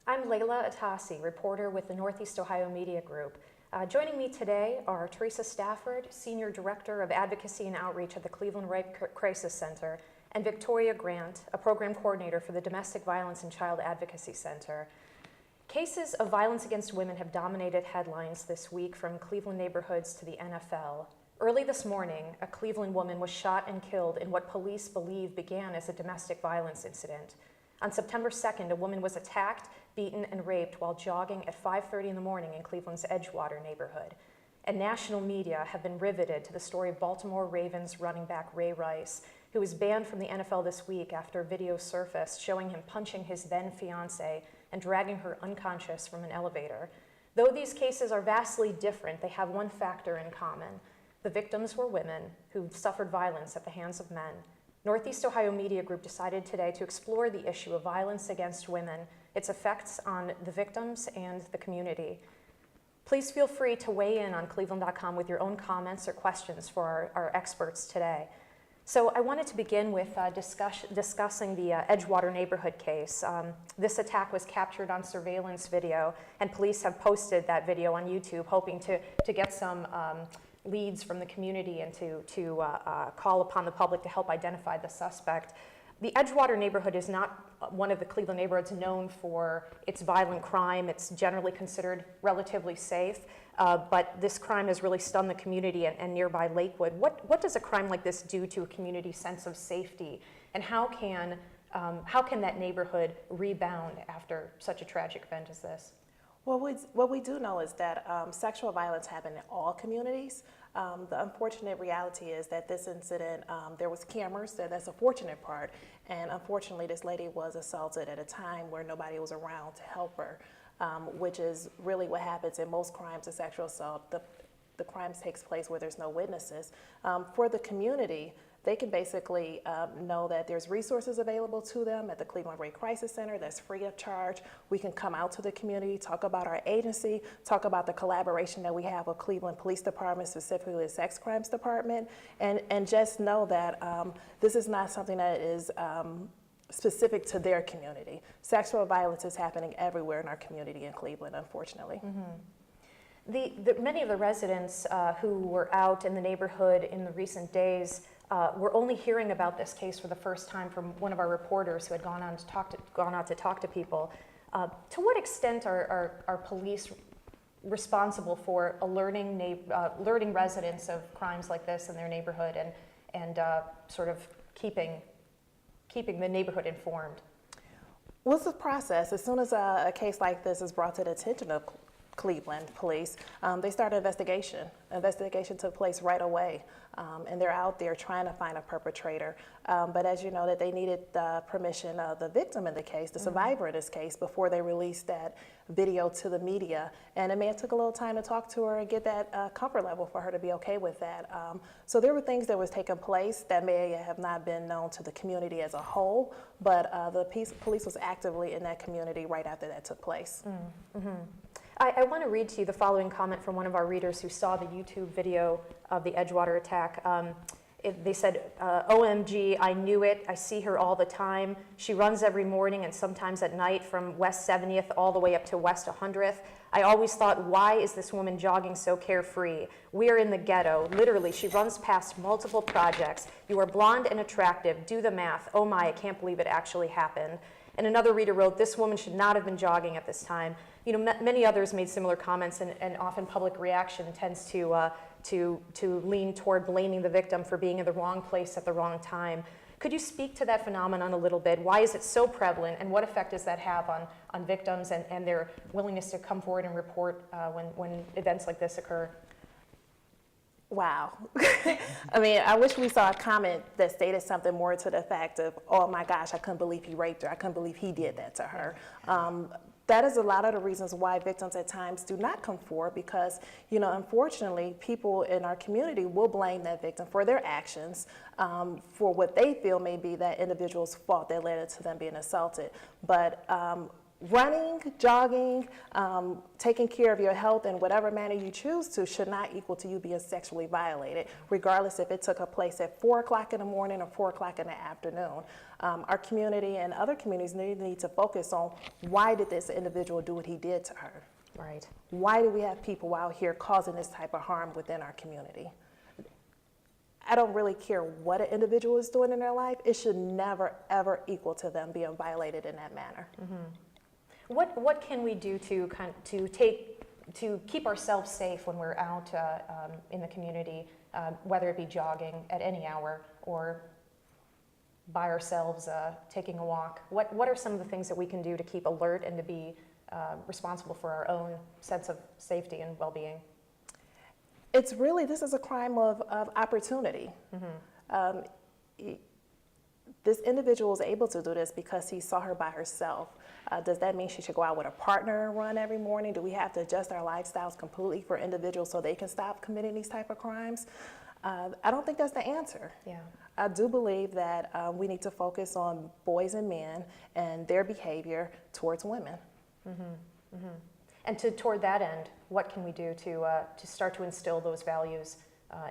I'm Leila Atassi, reporter with the Northeast Ohio Media Group. Joining me today are Teresa Stafford, Senior Director of Advocacy and Outreach at the Cleveland Rape Crisis Center, and Victoria Grant, a Program Coordinator for the Domestic Violence and Child Advocacy Center. Cases of violence against women have dominated headlines this week, from Cleveland neighborhoods to the NFL. Early this morning, a Cleveland woman was shot and killed in what police believe began as a domestic violence incident. On September 2nd, a woman was attacked, beaten, and raped while jogging at 5:30 in the morning in Cleveland's Edgewater neighborhood. And national media have been riveted to the story of Baltimore Ravens running back Ray Rice, who was banned from the NFL this week after video surfaced showing him punching his then-fiancée and dragging her unconscious from an elevator. Though these cases are vastly different, they have one factor in common. The victims were women who suffered violence at the hands of men. Northeast Ohio Media Group decided today to explore the issue of violence against women, its effects on the victims and the community. Please feel free to weigh in on cleveland.com with your own comments or questions for our experts today. So I wanted to begin with discussing the Edgewater neighborhood case. This attack was captured on surveillance video, and police have posted that video on YouTube, hoping to get some leads from the community and to call upon the public to help identify the suspect. The Edgewater neighborhood is not one of the Cleveland neighborhoods known for its violent crime. It's generally considered relatively safe, but this crime has really stunned the community and nearby Lakewood. What does a crime like this do to a community's sense of safety, and how can that neighborhood rebound after such a tragic event as this? Well, what we do know is that sexual violence happens in all communities. The unfortunate reality is that this incident, there was cameras, that's a fortunate part, and unfortunately this lady was assaulted at a time where nobody was around to help her, which is really what happens in most crimes of sexual assault. The crime takes place where there's no witnesses. For the community, they can basically know that there's resources available to them at the Cleveland Rape Crisis Center that's free of charge. We can come out to the community, talk about our agency, talk about the collaboration that we have with Cleveland Police Department, specifically the Sex Crimes Department, and just know that this is not something that is specific to their community. Sexual violence is happening everywhere in our community in Cleveland, unfortunately. Mm-hmm. Many of the residents who were out in the neighborhood in the recent days we're only hearing about this case for the first time from one of our reporters who had gone out to talk to people. To what extent are police responsible for alerting residents of crimes like this in their neighborhood and sort of keeping the neighborhood informed? Well, it's a process. As soon as a case like this is brought to the attention of Cleveland police, they start an investigation. Investigation took place right away, and they're out there trying to find a perpetrator. But as you know, that they needed the permission of the victim in the case, the survivor in this case, before they released that video to the media. And it may have took a little time to talk to her and get that comfort level for her to be okay with that. So there were things that was taking place that may have not been known to the community as a whole, but the police was actively in that community right after that took place. Mm-hmm. I want to read to you the following comment from one of our readers who saw the YouTube video of the Edgewater attack. They said, OMG, I knew it. I see her all the time. She runs every morning and sometimes at night from West 70th all the way up to West 100th. I always thought, why is this woman jogging so carefree? We are in the ghetto. Literally, she runs past multiple projects. You are blonde and attractive. Do the math. Oh my, I can't believe it actually happened. And another reader wrote, this woman should not have been jogging at this time. You know, many others made similar comments, and often public reaction tends to lean toward blaming the victim for being in the wrong place at the wrong time. Could you speak to that phenomenon a little bit? Why is it so prevalent, and what effect does that have on victims and their willingness to come forward and report when events like this occur? Wow. I mean, I wish we saw a comment that stated something more to the effect of, oh my gosh, I couldn't believe he raped her. I couldn't believe he did that to her. That is a lot of the reasons why victims at times do not come forward, because, you know, unfortunately, people in our community will blame that victim for their actions, for what they feel may be that individual's fault that led to them being assaulted. But running, jogging, taking care of your health in whatever manner you choose to should not equal to you being sexually violated, regardless if it took a place at 4 o'clock in the morning or 4 o'clock in the afternoon. Our community and other communities need to focus on, why did this individual do what he did to her? Right. Why do we have people out here causing this type of harm within our community? I don't really care what an individual is doing in their life. It should never, ever equal to them being violated in that manner. What can we do to keep ourselves safe when we're out in the community, whether it be jogging at any hour or by ourselves taking a walk? What are some of the things that we can do to keep alert and to be responsible for our own sense of safety and well-being? It's really, this is a crime of opportunity. This individual was able to do this because he saw her by herself. Does that mean she should go out with a partner and run every morning? Do we have to adjust our lifestyles completely for individuals so they can stop committing these type of crimes? I don't think that's the answer. Yeah. I do believe that we need to focus on boys and men and their behavior towards women. And toward that end, what can we do to start to instill those values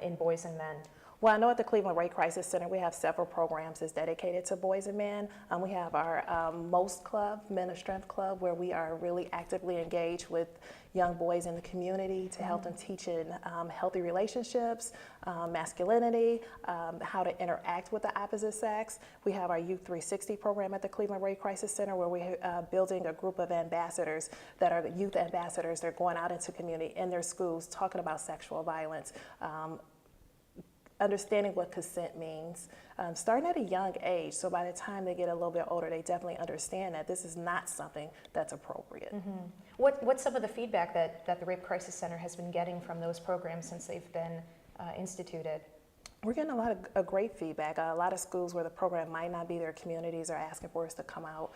in boys and men? Well, I know at the Cleveland Rape Crisis Center, we have several programs that's dedicated to boys and men. We have our MOST Club, Men of Strength Club, where we are really actively engaged with young boys in the community to help them teach in healthy relationships, masculinity, how to interact with the opposite sex. We have our Youth 360 program at the Cleveland Rape Crisis Center, where we're building a group of ambassadors that are youth ambassadors. They're going out into community in their schools talking about sexual violence, understanding what consent means, starting at a young age, so by the time they get a little bit older, they definitely understand that this is not something that's appropriate. What's some of the feedback that the Rape Crisis Center has been getting from those programs since they've been instituted? We're getting a lot of great feedback. A lot of schools where the program might not be their communities are asking for us to come out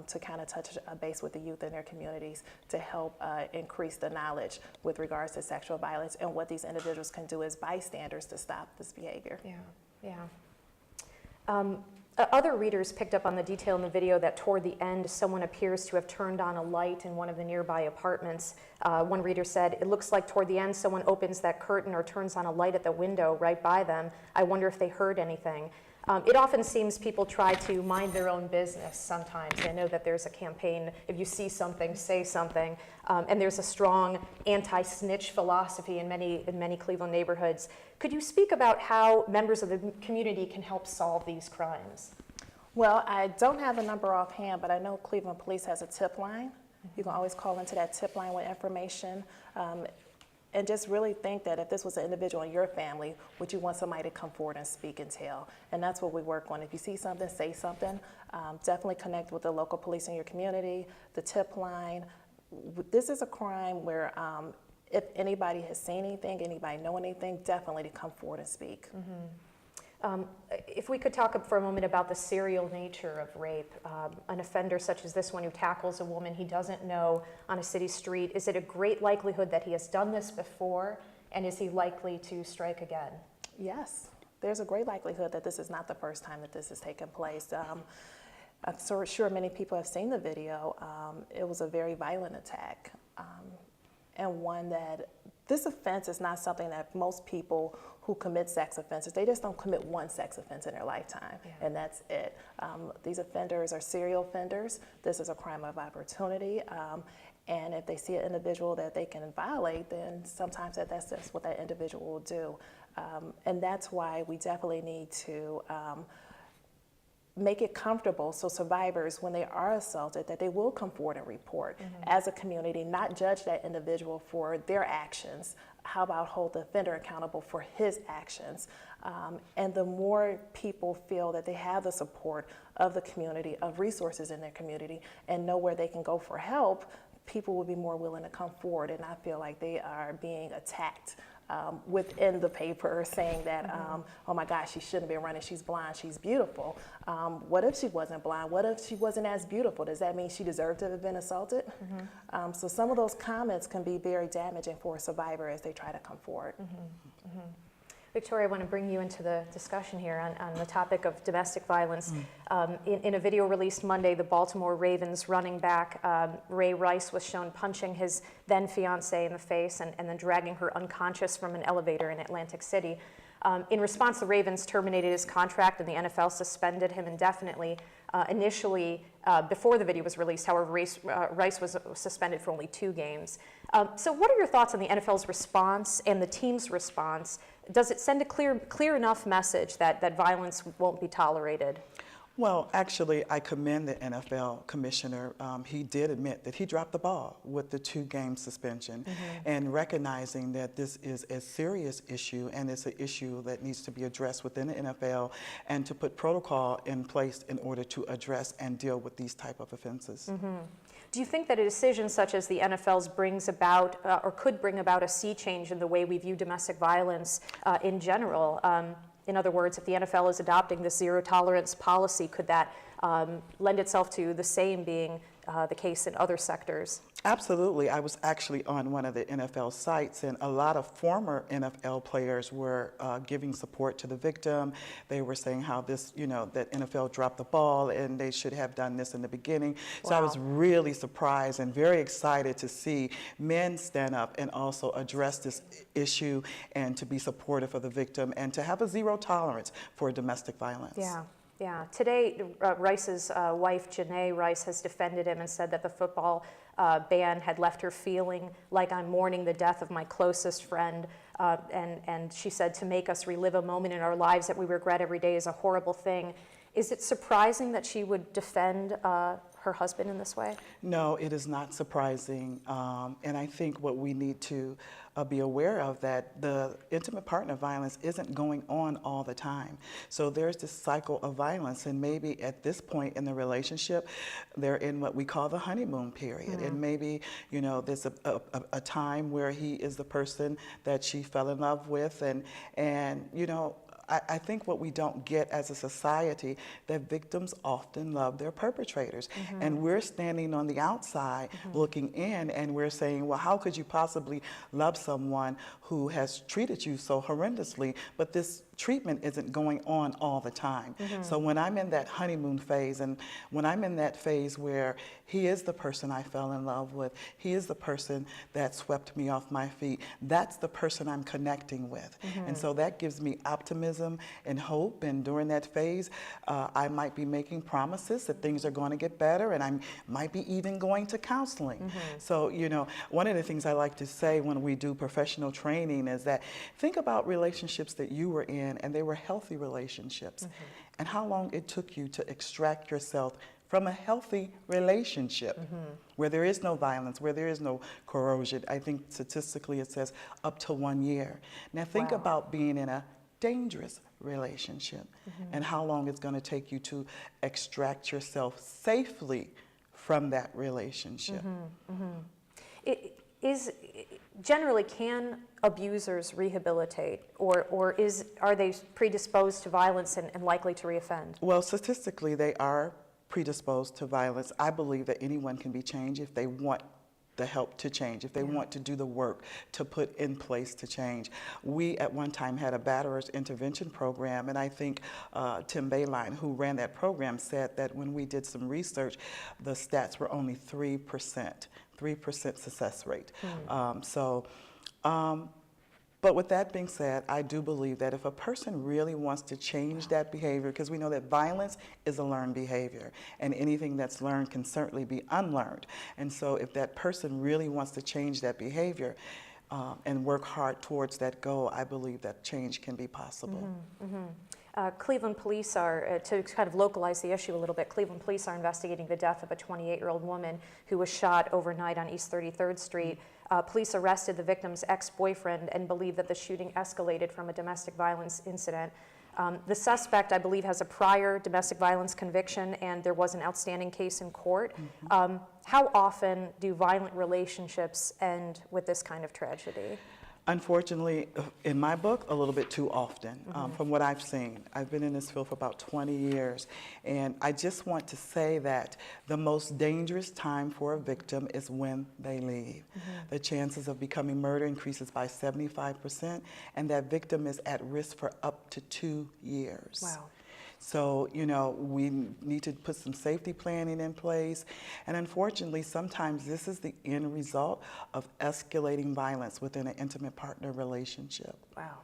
to kind of touch a base with the youth in their communities to help increase the knowledge with regards to sexual violence and what these individuals can do as bystanders to stop this behavior. Yeah. Other readers picked up on the detail in the video that toward the end, someone appears to have turned on a light in one of the nearby apartments. One reader said, "It looks like toward the end, someone opens that curtain or turns on a light at the window right by them. I wonder if they heard anything." It often seems people try to mind their own business sometimes. I know that there's a campaign, if you see something, say something. And there's a strong anti-snitch philosophy in many Cleveland neighborhoods. Could you speak about how members of the community can help solve these crimes? Well, I don't have a number offhand, but I know Cleveland Police has a tip line. You can always call into that tip line with information. And just really think that if this was an individual in your family, would you want somebody to come forward and speak and tell? And that's what we work on. If you see something, say something. Definitely connect with the local police in your community, the tip line. This is a crime where if anybody has seen anything, anybody know anything, definitely to come forward and speak. If we could talk for a moment about the serial nature of rape, an offender such as this one who tackles a woman he doesn't know on a city street, is it a great likelihood that he has done this before, and is he likely to strike again? Yes, there's a great likelihood that this is not the first time that this has taken place. I'm sure many people have seen the video. It was a very violent attack, and one that this offense is not something that most people who commit sex offenses, they just don't commit one sex offense in their lifetime, and that's it. These offenders are serial offenders. This is a crime of opportunity, and if they see an individual that they can violate, then sometimes that's just what that individual will do. And that's why we definitely need to make it comfortable so survivors, when they are assaulted, that they will come forward and report as a community, not judge that individual for their actions. How about hold the offender accountable for his actions? And the more people feel that they have the support of the community, of resources in their community, and know where they can go for help, people will be more willing to come forward and not feel like they are being attacked within the paper, saying that, oh my gosh, she shouldn't be running, she's blind, she's beautiful. What if she wasn't blind? What if she wasn't as beautiful? Does that mean she deserved to have been assaulted? So some of those comments can be very damaging for a survivor as they try to come forward. Victoria, I want to bring you into the discussion here on the topic of domestic violence. In a video released Monday, the Baltimore Ravens running back, Ray Rice, was shown punching his then fiancée in the face and then dragging her unconscious from an elevator in Atlantic City. In response, the Ravens terminated his contract and the NFL suspended him indefinitely. Initially, before the video was released, however, Rice was suspended for only 2 games. So what are your thoughts on the NFL's response and the team's response? Does it send a clear enough message that violence won't be tolerated? Well, actually, I commend the NFL commissioner. He did admit that he dropped the ball with the 2-game suspension, and recognizing that this is a serious issue and it's an issue that needs to be addressed within the NFL, and to put protocol in place in order to address and deal with these type of offenses. Do you think that a decision such as the NFL's brings about or could bring about a sea change in the way we view domestic violence in general? In other words, if the NFL is adopting this zero tolerance policy, could that lend itself to the same being the case in other sectors? Absolutely. I was actually on one of the NFL sites, and a lot of former NFL players were giving support to the victim. They were saying how this, that NFL dropped the ball and they should have done this in the beginning. So I was really surprised and very excited to see men stand up and also address this issue and to be supportive of the victim and to have a zero tolerance for domestic violence. Yeah. Today, Rice's wife, Janae Rice, has defended him and said that the football ban had left her feeling like I'm mourning the death of my closest friend. And she said to make us relive a moment in our lives that we regret every day is a horrible thing. Is it surprising that she would defend her husband in this way? No, it is not surprising. And I think what we need to be aware of, that the intimate partner violence isn't going on all the time. So there's this cycle of violence, and maybe at this point in the relationship, they're in what we call the honeymoon period. And maybe, there's a time where he is the person that she fell in love with, and I think what we don't get as a society, that victims often love their perpetrators. And we're standing on the outside looking in, and we're saying, well, how could you possibly love someone who has treated you so horrendously? But this treatment isn't going on all the time. So when I'm in that honeymoon phase, and when I'm in that phase where he is the person I fell in love with, he is the person that swept me off my feet, that's the person I'm connecting with. And so that gives me optimism and hope. And during that phase, I might be making promises that things are going to get better, and I might be even going to counseling. So, one of the things I like to say when we do professional training is that think about relationships that you were in, and they were healthy relationships, and how long it took you to extract yourself from a healthy relationship where there is no violence, where there is no corrosion. I think statistically it says up to 1 year. Now think about being in a dangerous relationship and how long it's going to take you to extract yourself safely from that relationship. Generally, can abusers rehabilitate, or are they predisposed to violence and likely to reoffend? Well, statistically, they are predisposed to violence. I believe that anyone can be changed if they want the help to change, if they want to do the work to put in place to change. We at one time had a batterers intervention program, and I think Tim Bayline, who ran that program, said that when we did some research, the stats were only 3% success rate. But with that being said, I do believe that if a person really wants to change that behavior, because we know that violence is a learned behavior, and anything that's learned can certainly be unlearned. And so if that person really wants to change that behavior and work hard towards that goal, I believe that change can be possible. Cleveland police are, to kind of localize the issue a little bit, Cleveland police are investigating the death of a 28-year-old woman who was shot overnight on East 33rd Street. Police arrested the victim's ex-boyfriend and believe that the shooting escalated from a domestic violence incident. The suspect, I believe, has a prior domestic violence conviction, and there was an outstanding case in court. How often do violent relationships end with this kind of tragedy? Unfortunately, in my book, a little bit too often, from what I've seen. I've been in this field for about 20 years, and I just want to say that the most dangerous time for a victim is when they leave. The chances of becoming murdered increases by 75%, and that victim is at risk for up to 2 years. Wow. So, you know, we need to put some safety planning in place. And unfortunately, sometimes this is the end result of escalating violence within an intimate partner relationship. Wow.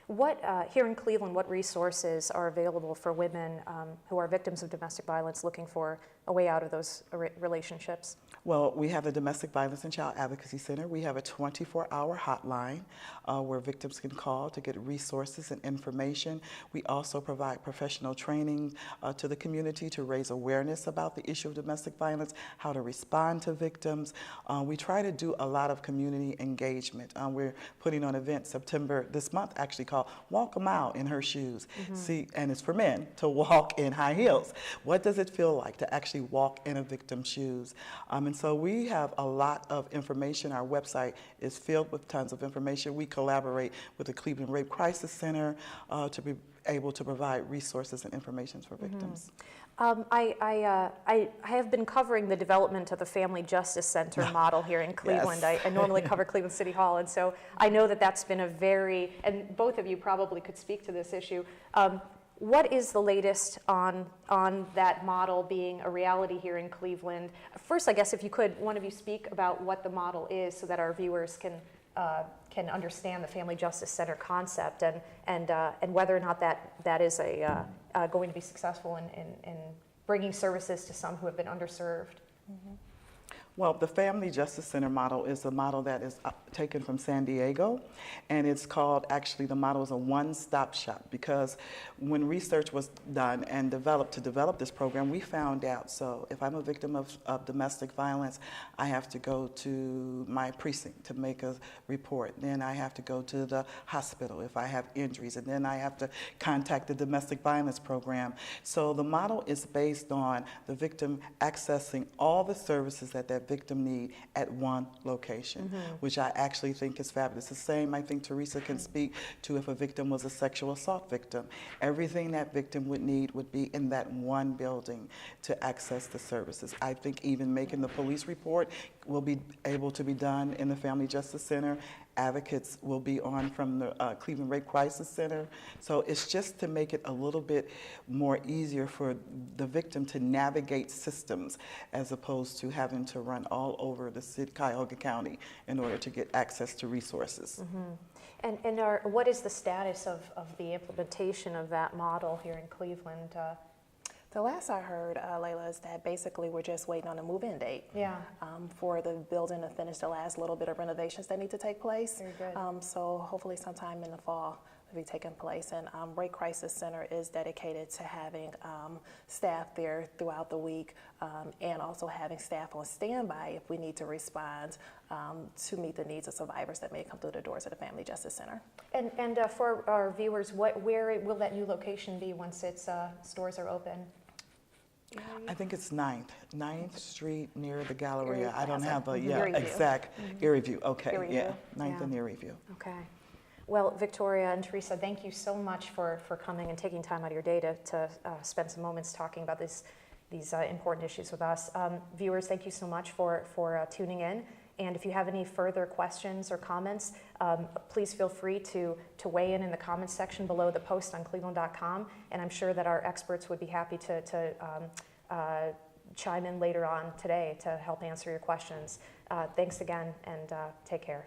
What, here in Cleveland, what resources are available for women who are victims of domestic violence looking for a way out of those relationships? Well, we have the Domestic Violence and Child Advocacy Center. We have a 24-hour hotline where victims can call to get resources and information. We also provide professional training to the community to raise awareness about the issue of domestic violence, how to respond to victims. We try to do a lot of community engagement. We're putting on an event September this month actually called Walk a Mile in Her Shoes. See, and it's for men to walk in high heels. What does it feel like to actually walk in a victim's shoes? And so we have a lot of information. Our website is filled with tons of information. We collaborate with the Cleveland Rape Crisis Center to be able to provide resources and information for victims. I have been covering the development of the Family Justice Center model here in Cleveland. Yes. I normally cover Cleveland City Hall, and so I know that that's been a very, and both of you probably could speak to this issue. What is the latest on that model being a reality here in Cleveland? First, I guess if you could, one of you speak about what the model is so that our viewers can understand the Family Justice Center concept and whether or not that is going to be successful in bringing services to some who have been underserved. Well, the Family Justice Center model is a model that is taken from San Diego, and it's called, actually the model is a one-stop shop, because when research was done and developed to develop this program, we found out, so if I'm a victim of domestic violence, I have to go to my precinct to make a report. Then I have to go to the hospital if I have injuries, and then I have to contact the domestic violence program. So the model is based on the victim accessing all the services that victim need at one location, which I actually think is fabulous. The same, I think Teresa can speak to if a victim was a sexual assault victim. Everything that victim would need would be in that one building to access the services. I think even making the police report will be able to be done in the Family Justice Center. Advocates will be on from the Cleveland Rape Crisis Center. So it's just to make it a little bit more easier for the victim to navigate systems as opposed to having to run all over the city, Cuyahoga County, in order to get access to resources. And what is the status of the implementation of that model here in Cleveland? The last I heard, Leila, is that basically we're just waiting on a move-in date. Yeah. For the building to finish the last little bit of renovations that need to take place. Very good. So hopefully sometime in the fall will be taking place. And Rape Crisis Center is dedicated to having staff there throughout the week and also having staff on standby if we need to respond to meet the needs of survivors that may come through the doors of the Family Justice Center. And for our viewers, where will that new location be once its stores are open? I think it's 9th Street near the Galleria. Erie I don't Plaza. have a Erie View. exact Erie View. Okay, Erie yeah, View. 9th and Yeah. Erie View. Okay. Well, Victoria and Teresa, thank you so much for coming and taking time out of your day to spend some moments talking about these important issues with us. Viewers, thank you so much for tuning in. And if you have any further questions or comments, please feel free to weigh in the comments section below the post on cleveland.com. And I'm sure that our experts would be happy to chime in later on today to help answer your questions. Thanks again, and take care.